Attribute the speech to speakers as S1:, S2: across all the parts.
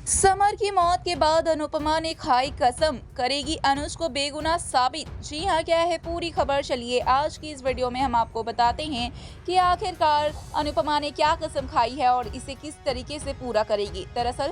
S1: Summer की मौत के बाद अनुपमा ने खाई कसम, करेगी अनुज को बेगुनाह साबित। जी हाँ, क्या है पूरी खबर, चलिए आज की इस वीडियो में हम आपको बताते हैं कि आखिरकार अनुपमा ने क्या कसम खाई है और इसे किस तरीके से पूरा करेगी। दरअसल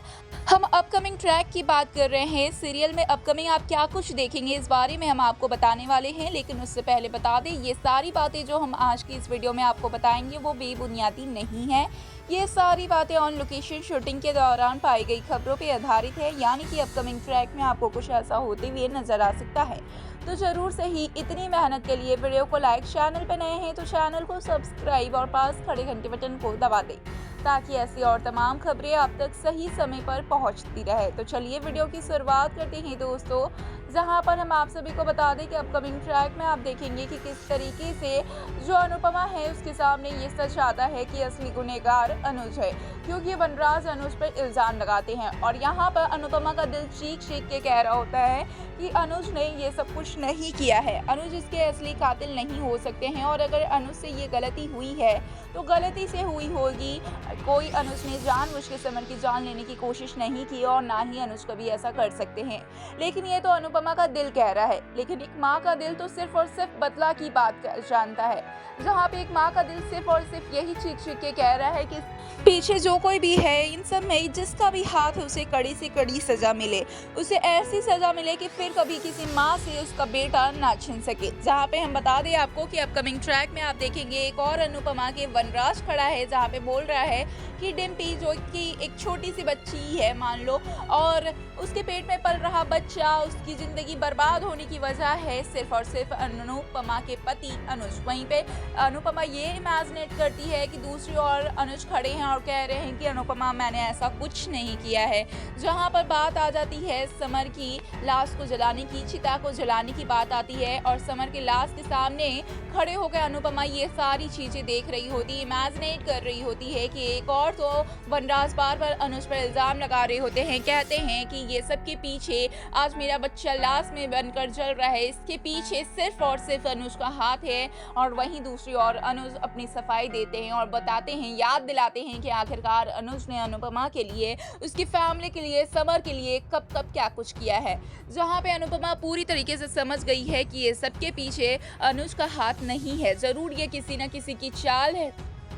S1: हम अपकमिंग ट्रैक की बात कर रहे हैं। सीरियल में अपकमिंग आप क्या कुछ देखेंगे इस बारे में हम आपको बताने वाले हैं, लेकिन उससे पहले बता दें ये सारी बातें जो हम आज की इस वीडियो में आपको बताएंगे वो बेबुनियादी नहीं है। ये सारी बातें ऑन लोकेशन शूटिंग के दौरान पाई गई खबरों पर आधारित है, यानी कि अपकमिंग ट्रैक में आपको कुछ ऐसा होते हुए नजर आ सकता है। तो जरूर से ही इतनी मेहनत के लिए वीडियो को लाइक, चैनल पर नए हैं तो चैनल को सब्सक्राइब और पास खड़े घंटे बटन को दबा दें ताकि ऐसी और तमाम खबरें आप तक सही समय पर पहुंचती रहे। तो चलिए वीडियो की शुरुआत करते हैं दोस्तों, जहां पर हम आप सभी को बता दें कि अपकमिंग ट्रैक में आप देखेंगे कि किस तरीके से जो अनुपमा है उसके सामने ये सच आता है कि असली गुनहगार अनुज है, क्योंकि वनराज अनुज पर इल्ज़ाम लगाते हैं और यहाँ पर अनुपमा का दिल चीख चीख के कह रहा होता है कि अनुज ने ये सब कुछ नहीं किया है, अनुज इसके असली कातिल नहीं हो सकते हैं और अगर अनुज से ये गलती हुई है तो गलती से हुई होगी। कोई अनुज ने जानबूझ के समर की जान लेने की कोशिश नहीं की और ना ही अनुज कभी ऐसा कर सकते हैं, लेकिन ये तो अनुपमा का दिल कह रहा है। लेकिन एक माँ का दिल तो सिर्फ और सिर्फ बदला की बात जानता है, जहाँ पे एक माँ का दिल सिर्फ और सिर्फ यही चीख चीख के कह रहा है कि पीछे जो कोई भी है इन सब में जिसका भी हाथ है उसे कड़ी से कड़ी सजा मिले, उसे ऐसी सजा मिले कि फिर कभी किसी माँ से उसका बेटा ना छीन सके। जहाँ पे हम बता दें आपको कि अपकमिंग ट्रैक में आप देखेंगे एक और अनुपमा के वनराज खड़ा है, जहाँ पे बोल रहा है कि डिम्पी जो कि एक छोटी सी बच्ची है मान लो, और उसके पेट में पल रहा बच्चा उसकी जिंदगी बर्बाद होने की वजह है सिर्फ और सिर्फ अनुपमा के पति अनुज। वहीं पे अनुपमा ये इमेजिनेट करती है कि दूसरी ओर अनुज खड़े हैं और कह रहे हैं कि अनुपमा मैंने ऐसा कुछ नहीं किया है। जहां पर बात आ जाती है समर की लाश को जलाने की, चिता को जलाने की बात आती है और समर की लाश के सामने खड़े होकर अनुपमा ये सारी चीजें देख रही होती, इमेजिनेट कर रही होती है कि एक और तो वनराज बार बार अनुज पर इल्जाम लगा रहे होते हैं, कहते हैं कि ये सब के पीछे आज मेरा बच्चा लाश में बनकर जल रहा है, इसके पीछे सिर्फ और सिर्फ अनुज का हाथ है। और वहीं दूसरी ओर अनुज अपनी सफाई देते हैं और बताते हैं, याद दिलाते हैं कि आखिरकार अनुज ने अनुपमा के लिए, उसकी फैमिली के लिए, समर के लिए कब कब क्या कुछ किया है। जहां पे अनुपमा पूरी तरीके से समझ गई है कि ये सबके पीछे अनुज का हाथ नहीं है, जरूर ये किसी न किसी की चाल है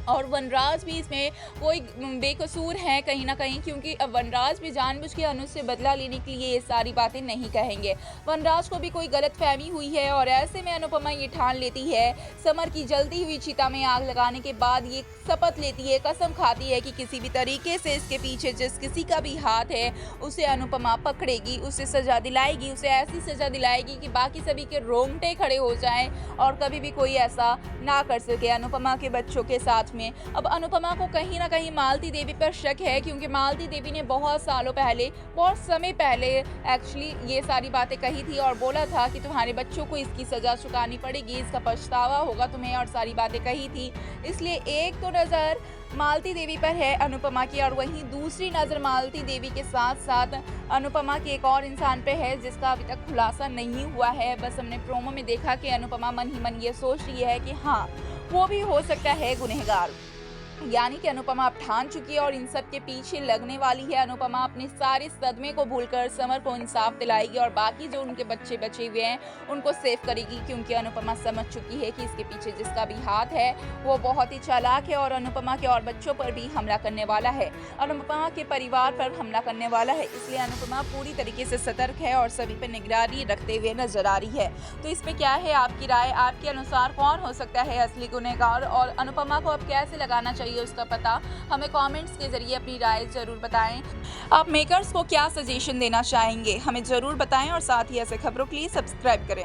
S1: और वनराज भी इसमें कोई बेकसूर है कहीं ना कहीं, क्योंकि वनराज भी जानबूझ के अनुज से बदला लेने के लिए ये सारी बातें नहीं कहेंगे। वनराज को भी कोई गलतफहमी हुई है और ऐसे में अनुपमा ये ठान लेती है, समर की जलती हुई चिता में आग लगाने के बाद ये शपथ लेती है, कसम खाती है कि किसी भी तरीके से इसके पीछे जिस किसी का भी हाथ है उसे अनुपमा पकड़ेगी, उसे सजा दिलाएगी, उसे ऐसी सजा दिलाएगी कि बाकी सभी के रोंगटे खड़े हो जाएं और कभी भी कोई ऐसा ना कर सके अनुपमा के बच्चों के साथ में। अब अनुपमा को कहीं ना कहीं मालती देवी पर शक है, क्योंकि मालती देवी ने बहुत सालों पहले, बहुत समय पहले एक्चुअली ये सारी बातें कही थी और बोला था कि तुम्हारे बच्चों को इसकी सजा चुकानी पड़ेगी, इसका पछतावा होगा तुम्हें, और सारी बातें कही थी। इसलिए एक तो नज़र मालती देवी पर है अनुपमा की और वहीं दूसरी नज़र मालती देवी के साथ साथ अनुपमा के एक और इंसान पे है जिसका अभी तक खुलासा नहीं हुआ है। बस हमने प्रोमो में देखा कि अनुपमा मन ही मन ये सोच रही है कि हाँ वो भी हो सकता है गुनहगार, यानी कि अनुपमा अब ठान चुकी है और इन सब के पीछे लगने वाली है। अनुपमा अपने सारे सदमे को भूलकर समर को इंसाफ दिलाएगी और बाकी जो उनके बच्चे बचे हुए हैं उनको सेव करेगी, क्योंकि अनुपमा समझ चुकी है कि इसके पीछे जिसका भी हाथ है वो बहुत ही चालाक है और अनुपमा के और बच्चों पर भी हमला करने वाला है, अनुपमा के परिवार पर हमला करने वाला है। इसलिए अनुपमा पूरी तरीके से सतर्क है और सभी पर निगरानी रखते हुए नजर आ रही है। तो इसमें क्या है आपकी राय, आपके अनुसार कौन हो सकता है असली गुनहगार और अनुपमा को अब कैसे लगाना चाहिए उसका पता? हमें कमेंट्स के जरिए अपनी राय जरूर बताएं। आप मेकर्स को क्या सजेशन देना चाहेंगे हमें जरूर बताएं और साथ ही ऐसे खबरों के लिए सब्सक्राइब करें।